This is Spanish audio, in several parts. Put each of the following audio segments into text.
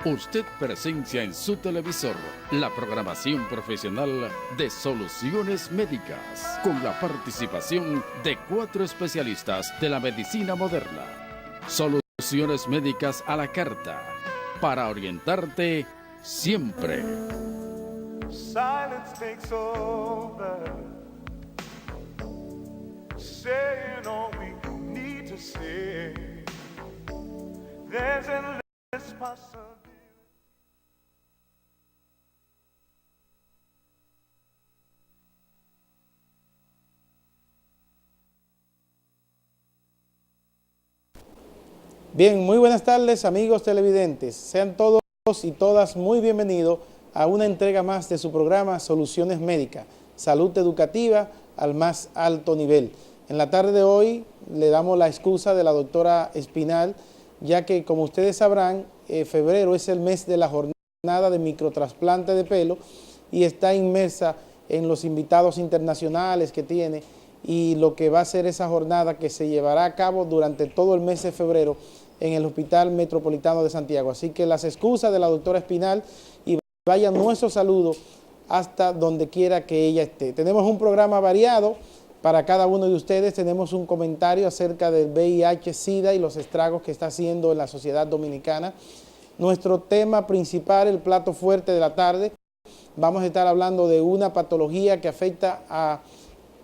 Usted presencia en su televisor la programación profesional de Soluciones Médicas, con la participación de 4 especialistas de la medicina moderna. Soluciones Médicas a la carta, para orientarte siempre. Silence takes over, saying all we need to say. There's endless possibility. Bien, muy buenas tardes, amigos televidentes. Sean todos y todas muy bienvenidos a una entrega más de su programa Soluciones Médicas, salud educativa al más alto nivel. En la tarde de hoy le damos la excusa de la doctora Espinal, ya que, como ustedes sabrán, febrero es el mes de la jornada de microtrasplante de pelo y está inmersa en los invitados internacionales que tiene y lo que va a ser esa jornada que se llevará a cabo durante todo el mes de febrero en el Hospital Metropolitano de Santiago. Así que las excusas de la doctora Espinal y vayan nuestros saludos hasta donde quiera que ella esté. Tenemos un programa variado para cada uno de ustedes. Tenemos un comentario acerca del VIH-Sida y los estragos que está haciendo en la sociedad dominicana. Nuestro tema principal, el plato fuerte de la tarde, vamos a estar hablando de una patología que afecta a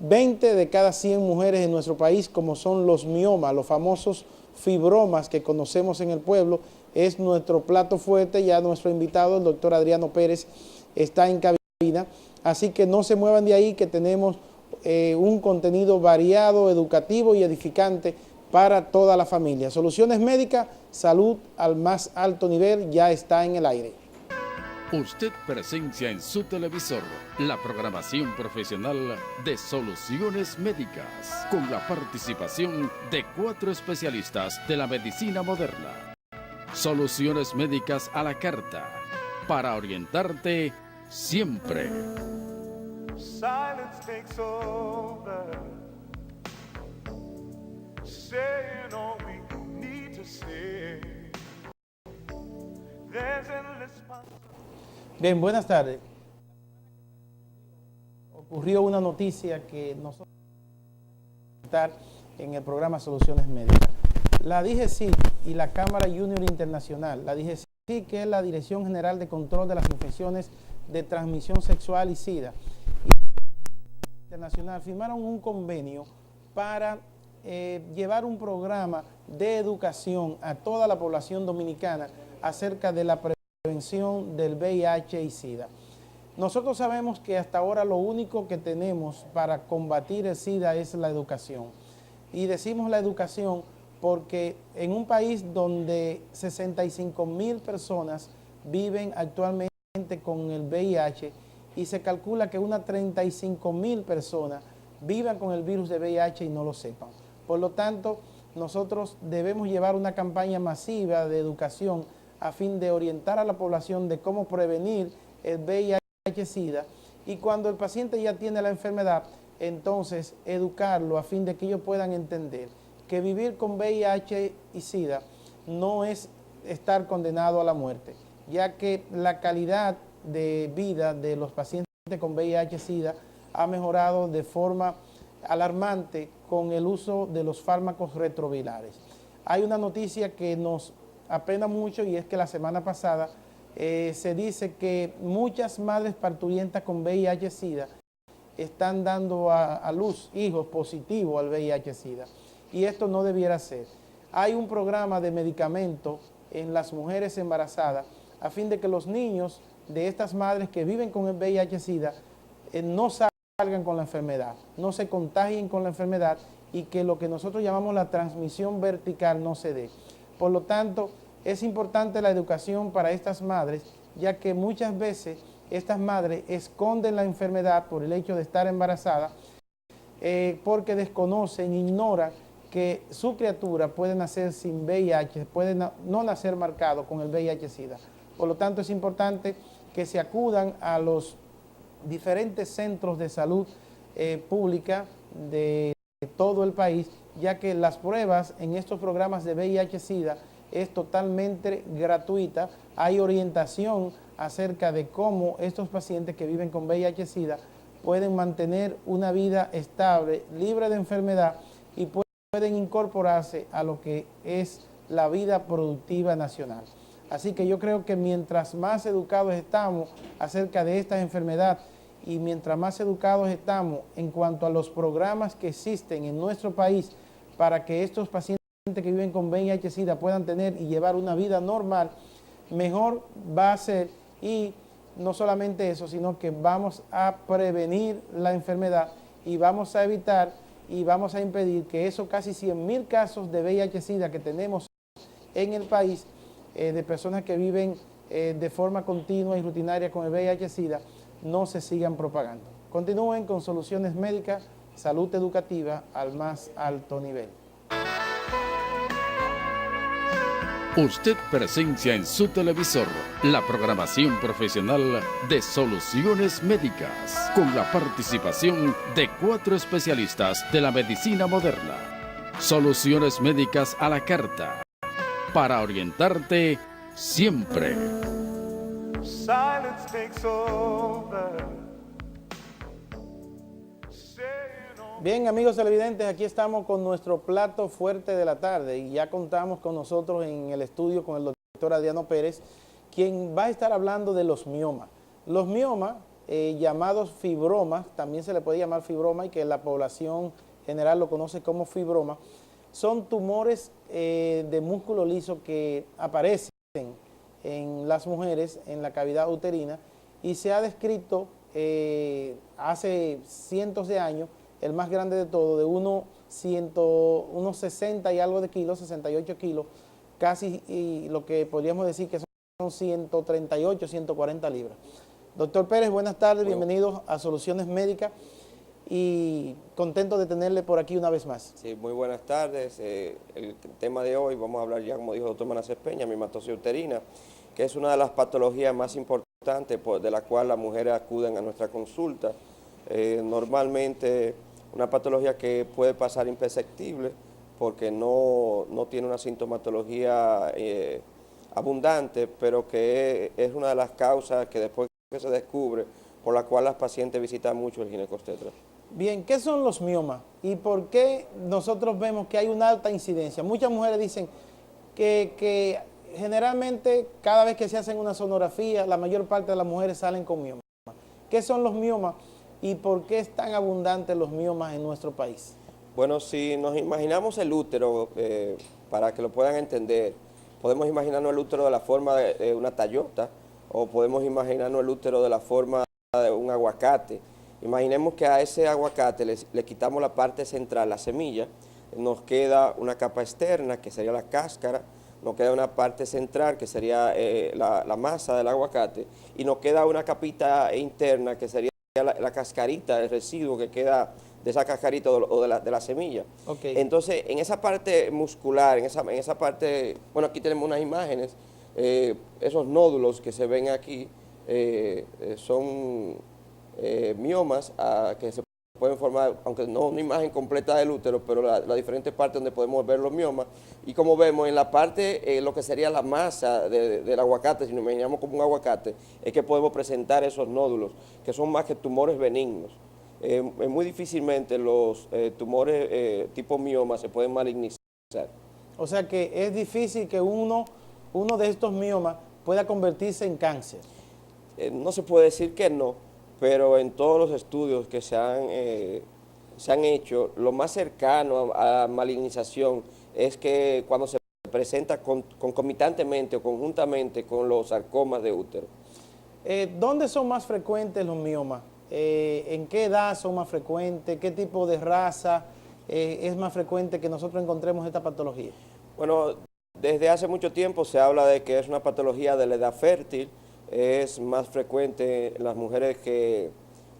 20 de cada 100 mujeres en nuestro país, como son los miomas, los famosos fibromas que conocemos en el pueblo. Es nuestro plato fuerte. Ya nuestro invitado, el doctor Adriano Pérez, está en cabina, así que no se muevan de ahí, que tenemos un contenido variado, educativo y edificante para toda la familia. Soluciones Médicas, salud al más alto nivel, ya está en el aire. Usted presencia en su televisor la programación profesional de Soluciones Médicas, con la participación de 4 especialistas de la medicina moderna. Soluciones Médicas a la carta, para orientarte siempre. Silence takes over, saying all we need to say. There's endless possibility. Bien, buenas tardes. Ocurrió una noticia que nosotros vamos a estar en el programa Soluciones Médicas. La DGCIT y la Cámara Junior Internacional, la DGCIT, que es la Dirección General de Control de las Infecciones de Transmisión Sexual y SIDA, y la Internacional firmaron un convenio para llevar un programa de educación a toda la población dominicana acerca de la prevención del VIH y SIDA. Nosotros sabemos que hasta ahora lo único que tenemos para combatir el SIDA es la educación. Y decimos la educación porque en un país donde 65,000 personas viven actualmente con el VIH y se calcula que unas 35,000 personas vivan con el virus de VIH y no lo sepan. Por lo tanto, nosotros debemos llevar una campaña masiva de educación a fin de orientar a la población de cómo prevenir el VIH-Sida, y cuando el paciente ya tiene la enfermedad, entonces educarlo a fin de que ellos puedan entender que vivir con VIH y SIDA no es estar condenado a la muerte, ya que la calidad de vida de los pacientes con VIH-Sida ha mejorado de forma alarmante con el uso de los fármacos retrovirales. Hay una noticia que nos apena mucho, y es que la semana pasada se dice que muchas madres parturientas con VIH-Sida están dando a luz hijos positivos al VIH-Sida, y esto no debiera ser. Hay un programa de medicamentos en las mujeres embarazadas a fin de que los niños de estas madres que viven con el VIH-Sida no salgan con la enfermedad, no se contagien con la enfermedad, y que lo que nosotros llamamos la transmisión vertical no se dé. Por lo tanto, es importante la educación para estas madres, ya que muchas veces estas madres esconden la enfermedad por el hecho de estar embarazadas, porque desconocen, ignoran que su criatura puede nacer sin VIH, puede no nacer marcado con el VIH-Sida. Por lo tanto, es importante que se acudan a los diferentes centros de salud pública de todo el país, ya que las pruebas en estos programas de VIH-Sida es totalmente gratuita. Hay orientación acerca de cómo estos pacientes que viven con VIH-Sida pueden mantener una vida estable, libre de enfermedad y pueden incorporarse a lo que es la vida productiva nacional. Así que yo creo que mientras más educados estamos acerca de esta enfermedad y mientras más educados estamos en cuanto a los programas que existen en nuestro país para que estos pacientes que viven con VIH-Sida puedan tener y llevar una vida normal, mejor va a ser. Y no solamente eso, sino que vamos a prevenir la enfermedad y vamos a evitar y vamos a impedir que esos casi 100,000 casos de VIH-Sida que tenemos en el país, de personas que viven de forma continua y rutinaria con el VIH-Sida, no se sigan propagando. Continúen con Soluciones Médicas, salud educativa al más alto nivel. Usted presencia en su televisor la programación profesional de Soluciones Médicas, con la participación de 4 especialistas de la medicina moderna. Soluciones Médicas a la carta, para orientarte siempre. Silence takes over. Bien, amigos televidentes, aquí estamos con nuestro plato fuerte de la tarde y ya contamos con nosotros en el estudio con el doctor Adriano Pérez, quien va a estar hablando de los miomas. Los miomas, llamados fibromas, también se le puede llamar fibroma y que la población general lo conoce como fibroma, son tumores de músculo liso que aparecen en las mujeres en la cavidad uterina y se ha descrito hace cientos de años, el más grande de todo, de unos 60 y algo de kilos, 68 kilos, casi y lo que podríamos decir que son 138, 140 libras. Doctor Pérez, buenas tardes, bienvenidos a Soluciones Médicas y contento de tenerle por aquí una vez más. Sí, muy buenas tardes. El tema de hoy vamos a hablar ya, como dijo el doctor Manassés Peña, mimatosis uterina, que es una de las patologías más importantes de la cual las mujeres acuden a nuestra consulta. Normalmente una patología que puede pasar imperceptible porque no tiene una sintomatología abundante, pero que es una de las causas que después que se descubre, por la cual las pacientes visitan mucho el ginecobstetra. Bien, ¿qué son los miomas y por qué nosotros vemos que hay una alta incidencia? Muchas mujeres dicen que generalmente cada vez que se hacen una sonografía, la mayor parte de las mujeres salen con miomas. ¿Qué son los miomas y por qué es tan abundantes los miomas en nuestro país? Bueno, si nos imaginamos el útero, para que lo puedan entender, podemos imaginarnos el útero de la forma de una tallota o podemos imaginarnos el útero de la forma de un aguacate. Imaginemos que a ese aguacate le quitamos la parte central, la semilla, nos queda una capa externa que sería la cáscara, nos queda una parte central que sería la masa del aguacate y nos queda una capita interna que sería la cascarita, el residuo que queda de esa cascarita o de la semilla. Okay. Entonces, en esa parte muscular, en esa parte, bueno, aquí tenemos unas imágenes, esos nódulos que se ven aquí son miomas que se pueden formar, aunque no una imagen completa del útero, pero las diferentes partes donde podemos ver los miomas. Y como vemos, en la parte, lo que sería la masa del aguacate, si nos imaginamos como un aguacate, es que podemos presentar esos nódulos, que son más que tumores benignos. Muy difícilmente los tumores tipo mioma se pueden malignizar. O sea que es difícil que uno de estos miomas pueda convertirse en cáncer. No se puede decir que no, pero en todos los estudios que se han hecho, lo más cercano a malignización es que cuando se presenta concomitantemente o conjuntamente con los sarcomas de útero. ¿Dónde son más frecuentes los miomas? ¿En qué edad son más frecuentes? ¿Qué tipo de raza es más frecuente que nosotros encontremos esta patología? Bueno, desde hace mucho tiempo se habla de que es una patología de la edad fértil. Es más frecuente en las mujeres que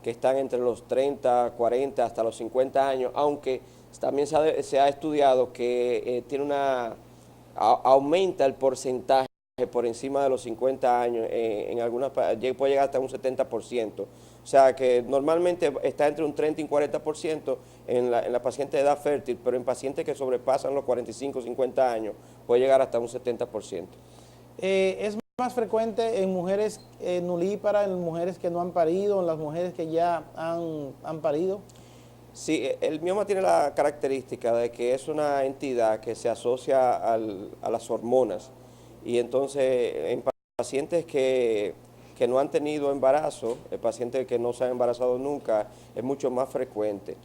están entre los 30, 40 hasta los 50 años, aunque también se ha estudiado que aumenta el porcentaje por encima de los 50 años, en algunas puede llegar hasta un 70%. O sea que normalmente está entre un 30 y un 40% en la paciente de edad fértil, pero en pacientes que sobrepasan los 45, 50 años puede llegar hasta un 70%. Es más frecuente en mujeres nulíparas, en mujeres que no han parido, en las mujeres que ya han parido. Sí, el mioma tiene la característica de que es una entidad que se asocia a las hormonas y entonces en pacientes que no han tenido embarazo, el paciente que no se ha embarazado nunca, es mucho más frecuente.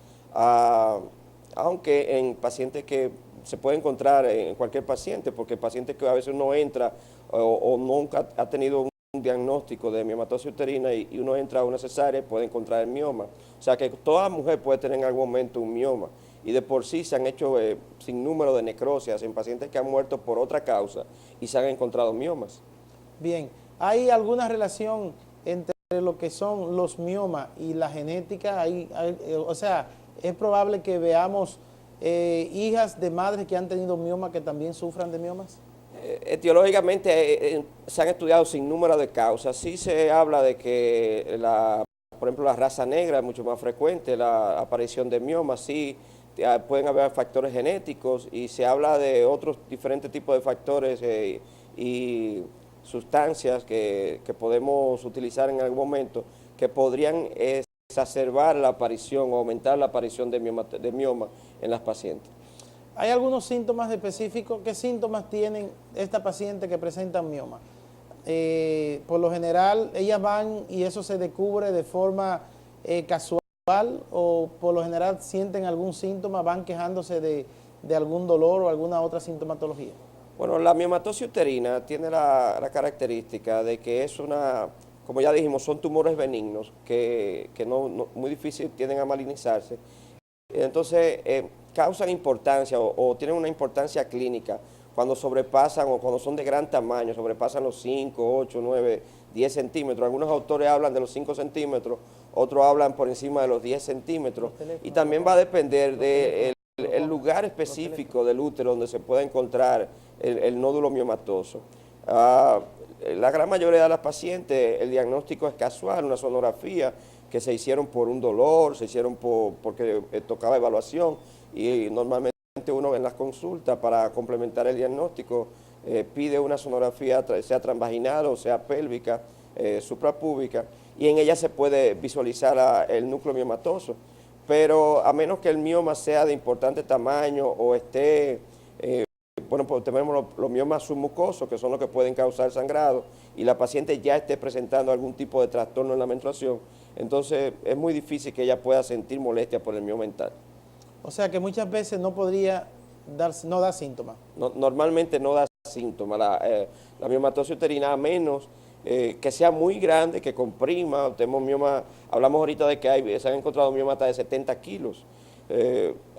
Aunque en pacientes que se puede encontrar en cualquier paciente, porque el paciente que a veces uno entra o nunca ha tenido un diagnóstico de miomatosis uterina y uno entra a una cesárea puede encontrar el mioma. O sea que toda mujer puede tener en algún momento un mioma. Y de por sí se han hecho sin número de necrosias en pacientes que han muerto por otra causa y se han encontrado miomas. Bien, ¿hay alguna relación entre lo que son los miomas y la genética? O sea, es probable que veamos hijas de madres que han tenido mioma que también sufran de miomas. Etiológicamente se han estudiado sin número de causas. Sí se habla de que, por ejemplo, la raza negra es mucho más frecuente, la aparición de miomas, sí, pueden haber factores genéticos y se habla de otros diferentes tipos de factores y sustancias que podemos utilizar en algún momento que podrían exacerbar la aparición o aumentar la aparición de mioma en las pacientes. ¿Hay algunos síntomas específicos? ¿Qué síntomas tienen esta paciente que presenta mioma? Por lo general, ellas van y eso se descubre de forma casual o por lo general sienten algún síntoma, van quejándose de algún dolor o alguna otra sintomatología. Bueno, la miomatosis uterina tiene la característica de que es como ya dijimos, son tumores benignos que muy difícil tienden a malignizarse. Entonces, causan importancia o tienen una importancia clínica cuando sobrepasan o cuando son de gran tamaño, sobrepasan los 5, 8, 9, 10 centímetros. Algunos autores hablan de los 5 centímetros, otros hablan por encima de los 10 centímetros. Y también va a depender del lugar específico del útero donde se puede encontrar el nódulo miomatoso. La gran mayoría de las pacientes, el diagnóstico es casual, una sonografía que se hicieron por un dolor, se hicieron porque tocaba evaluación y normalmente uno en las consultas para complementar el diagnóstico pide una sonografía, sea transvaginal o sea pélvica, suprapúbica, y en ella se puede visualizar el núcleo miomatoso, pero a menos que el mioma sea de importante tamaño o esté, bueno, pues tenemos los miomas submucosos, que son los que pueden causar sangrado, y la paciente ya esté presentando algún tipo de trastorno en la menstruación, entonces es muy difícil que ella pueda sentir molestia por el mioma mental. O sea que muchas veces no podría no da síntomas. Normalmente no da síntomas. La miomatosis uterina, a menos que sea muy grande, que comprima. Tenemos mioma, hablamos ahorita de que se han encontrado miomas hasta de 70 kilos.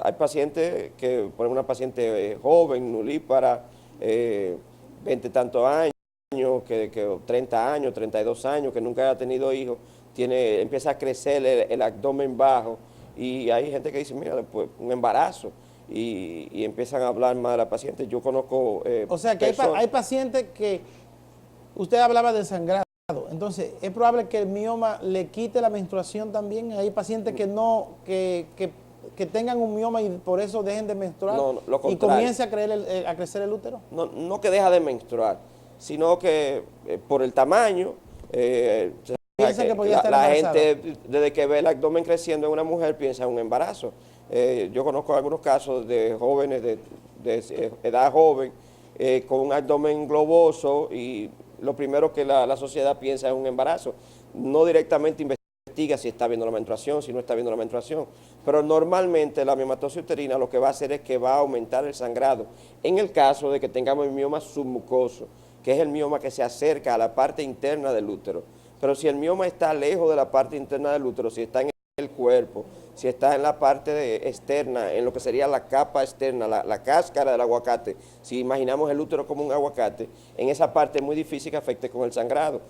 Hay pacientes que, por ejemplo, una paciente joven, nulípara, 20 y tantos años, que 30 años, 32 años, que nunca haya tenido hijos, empieza a crecer el abdomen bajo. Y hay gente que dice, mira, después un embarazo, y empiezan a hablar más de la paciente. Yo conozco o sea que hay pacientes que, usted hablaba de sangrado, entonces es probable que el mioma le quite la menstruación también. Hay pacientes que tengan un mioma y por eso dejen de menstruar y comience a crecer el útero. No que deja de menstruar, sino que por el tamaño, piensa que podría estar la embarazada. gente, desde que ve el abdomen creciendo en una mujer, piensa en un embarazo. Yo conozco algunos casos de jóvenes de edad joven con un abdomen globoso y lo primero que la sociedad piensa es un embarazo. No directamente investiga si está viendo la menstruación, si no está viendo la menstruación, pero normalmente la miomatosis uterina lo que va a hacer es que va a aumentar el sangrado en el caso de que tengamos el mioma submucoso, que es el mioma que se acerca a la parte interna del útero. Pero si el mioma está lejos de la parte interna del útero, si está en el cuerpo, si está en la parte externa, en lo que sería la capa externa, la cáscara del aguacate, si imaginamos el útero como un aguacate, en esa parte es muy difícil que afecte con el sangrado.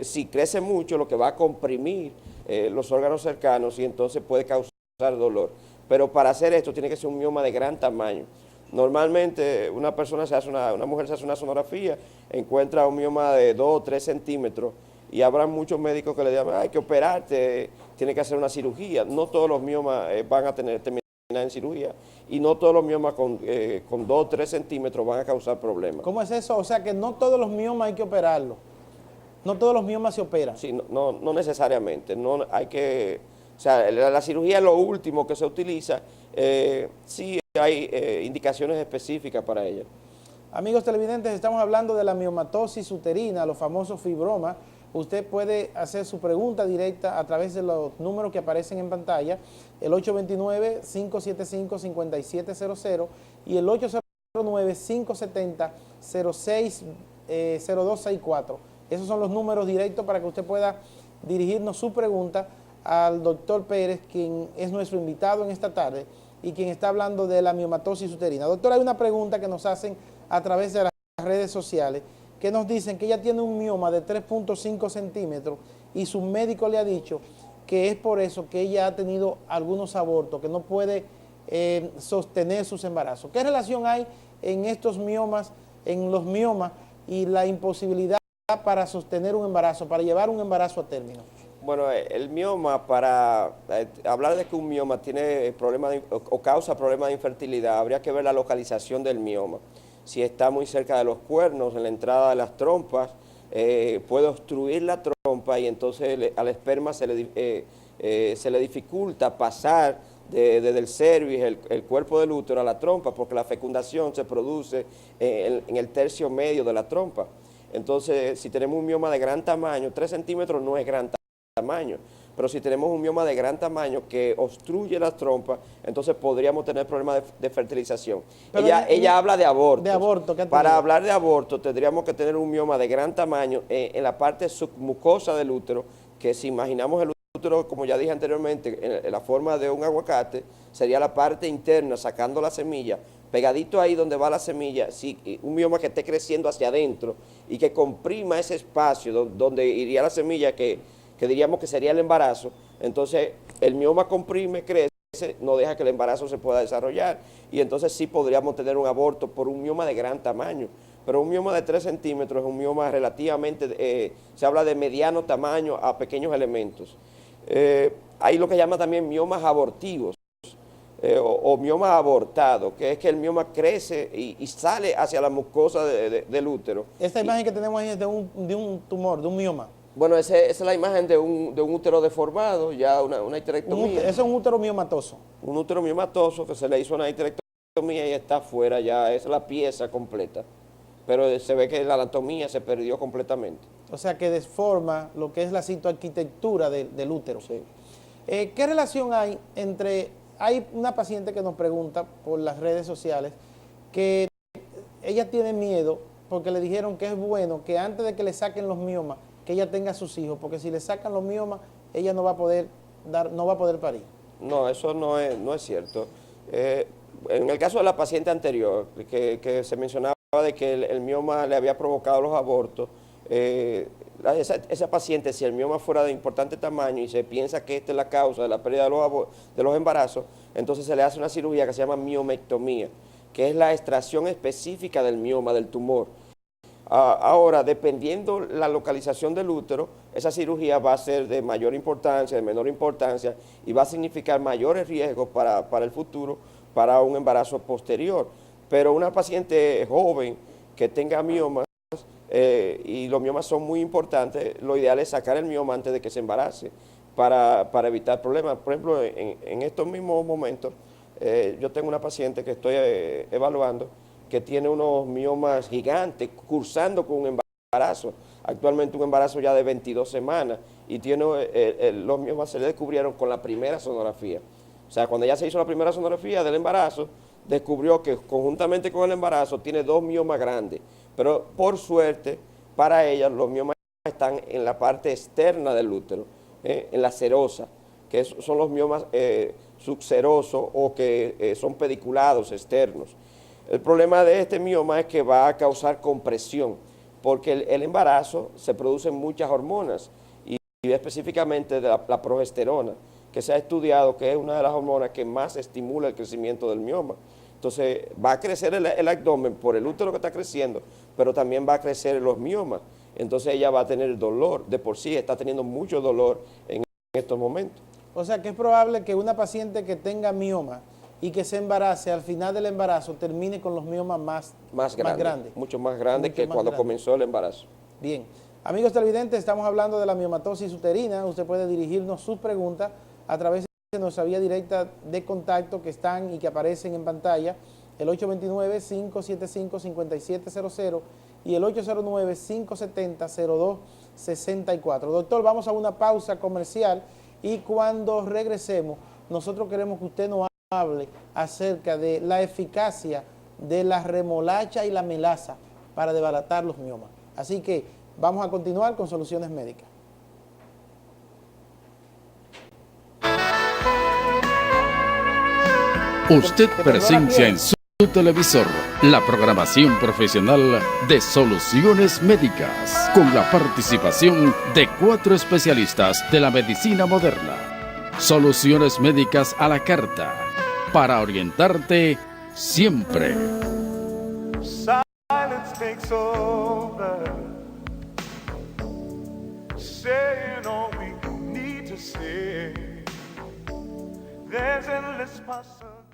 Si crece mucho, lo que va a comprimir los órganos cercanos y entonces puede causar dolor. Pero para hacer esto tiene que ser un mioma de gran tamaño. Normalmente una mujer se hace una sonografía, encuentra un mioma de 2 o 3 centímetros, y habrá muchos médicos que le digan, hay que operarte, tiene que hacer una cirugía. No todos los miomas van a terminar en cirugía y no todos los miomas con 2 o 3 centímetros van a causar problemas. ¿Cómo es eso? O sea que no todos los miomas hay que operarlos. No todos los miomas se operan. Sí, no necesariamente. No hay que, o sea, la cirugía es lo último que se utiliza. Sí hay indicaciones específicas para ella. Amigos televidentes, estamos hablando de la miomatosis uterina, los famosos fibromas. Usted puede hacer su pregunta directa a través de los números que aparecen en pantalla, el 829-575-5700 y el 809-570-0264. Esos son los números directos para que usted pueda dirigirnos su pregunta al doctor Pérez, quien es nuestro invitado en esta tarde y quien está hablando de la miomatosis uterina. Doctor, hay una pregunta que nos hacen a través de las redes sociales, que nos dicen que ella tiene un mioma de 3.5 centímetros y su médico le ha dicho que es por eso que ella ha tenido algunos abortos, que no puede sostener sus embarazos. ¿Qué relación hay en estos miomas, en los miomas y la imposibilidad para sostener un embarazo, para llevar un embarazo a término? Bueno, el mioma, para hablar de que un mioma tiene problemas o causa problemas de infertilidad, habría que ver la localización del mioma. Si está muy cerca de los cuernos, en la entrada de las trompas, puede obstruir la trompa y entonces al esperma se le dificulta pasar desde el cervix, el cuerpo del útero a la trompa, porque la fecundación se produce en el tercio medio de la trompa. Entonces, si tenemos un mioma de gran tamaño, 3 centímetros no es gran tamaño, pero si tenemos un mioma de gran tamaño que obstruye las trompas, entonces podríamos tener problemas de fertilización. Ella habla de aborto. De aborto. Para hablar de aborto tendríamos que tener un mioma de gran tamaño en la parte submucosa del útero, que si imaginamos el útero, como ya dije anteriormente, en la forma de un aguacate, sería la parte interna, sacando la semilla, pegadito ahí donde va la semilla, sí, un mioma que esté creciendo hacia adentro y que comprima ese espacio donde iría la semilla que diríamos que sería el embarazo. Entonces el mioma comprime, crece, no deja que el embarazo se pueda desarrollar y entonces sí podríamos tener un aborto por un mioma de gran tamaño. Pero un mioma de 3 centímetros es un mioma relativamente, se habla de mediano tamaño a pequeños elementos. Hay lo que llama también miomas abortivos o mioma abortado, que es que el mioma crece y sale hacia la mucosa del útero. Esta imagen que tenemos ahí es de un tumor, de un mioma. Bueno, esa es la imagen de un útero deformado, ya una histerectomía. Eso es un útero miomatoso. Un útero miomatoso que se le hizo una histerectomía y está afuera ya, es la pieza completa. Pero se ve que la anatomía se perdió completamente. O sea que deforma lo que es la citoarquitectura del útero. Sí. ¿Qué relación hay entre... Hay una paciente que nos pregunta por las redes sociales que ella tiene miedo porque le dijeron que es bueno que antes de que le saquen los miomas, que ella tenga sus hijos, porque si le sacan los miomas, ella no va a poder parir. No, eso no es cierto. En el caso de la paciente anterior, que se mencionaba de que el mioma le había provocado los abortos, esa paciente, si el mioma fuera de importante tamaño y se piensa que esta es la causa de la pérdida de los embarazos, entonces se le hace una cirugía que se llama miomectomía, que es la extracción específica del mioma, del tumor. Ahora, dependiendo la localización del útero, esa cirugía va a ser de mayor importancia, de menor importancia, y va a significar mayores riesgos para el futuro, para un embarazo posterior. Pero una paciente joven que tenga miomas, y los miomas son muy importantes, lo ideal es sacar el mioma antes de que se embarace, para evitar problemas. Por ejemplo, en estos mismos momentos, yo tengo una paciente que estoy evaluando, que tiene unos miomas gigantes, cursando con un embarazo, actualmente un embarazo ya de 22 semanas, y tiene los miomas se le descubrieron con la primera sonografía. O sea, cuando ella se hizo la primera sonografía del embarazo, descubrió que conjuntamente con el embarazo tiene 2 miomas grandes, pero por suerte para ella los miomas están en la parte externa del útero, en la serosa, que son los miomas subserosos o que son pediculados externos. El problema de este mioma es que va a causar compresión, porque el embarazo se producen muchas hormonas, y específicamente de la progesterona, que se ha estudiado que es una de las hormonas que más estimula el crecimiento del mioma. Entonces va a crecer el abdomen por el útero que está creciendo, pero también va a crecer los miomas. entonces ella va a tener dolor. De por sí está teniendo mucho dolor en estos momentos. O sea que es probable que una paciente que tenga mioma y que se embarace, al final del embarazo termine con los miomas más grandes. Mucho más grandes que más cuando grande. comenzó el embarazo. Bien. Amigos televidentes, estamos hablando de la miomatosis uterina. Usted puede dirigirnos sus preguntas a través de nuestra vía directa de contacto que están y que aparecen en pantalla, el 829-575-5700 y el 809-570-0264. Doctor, vamos a una pausa comercial y cuando regresemos, nosotros queremos que usted nos hable acerca de la eficacia de la remolacha y la melaza para desbaratar los miomas. Así que vamos a continuar con Soluciones Médicas. Usted presencia en su televisor la programación profesional de Soluciones Médicas con la participación de 4 especialistas de la medicina moderna. Soluciones Médicas a la carta para orientarte siempre. Silence takes over, saying all we need to say. There's endless possibility.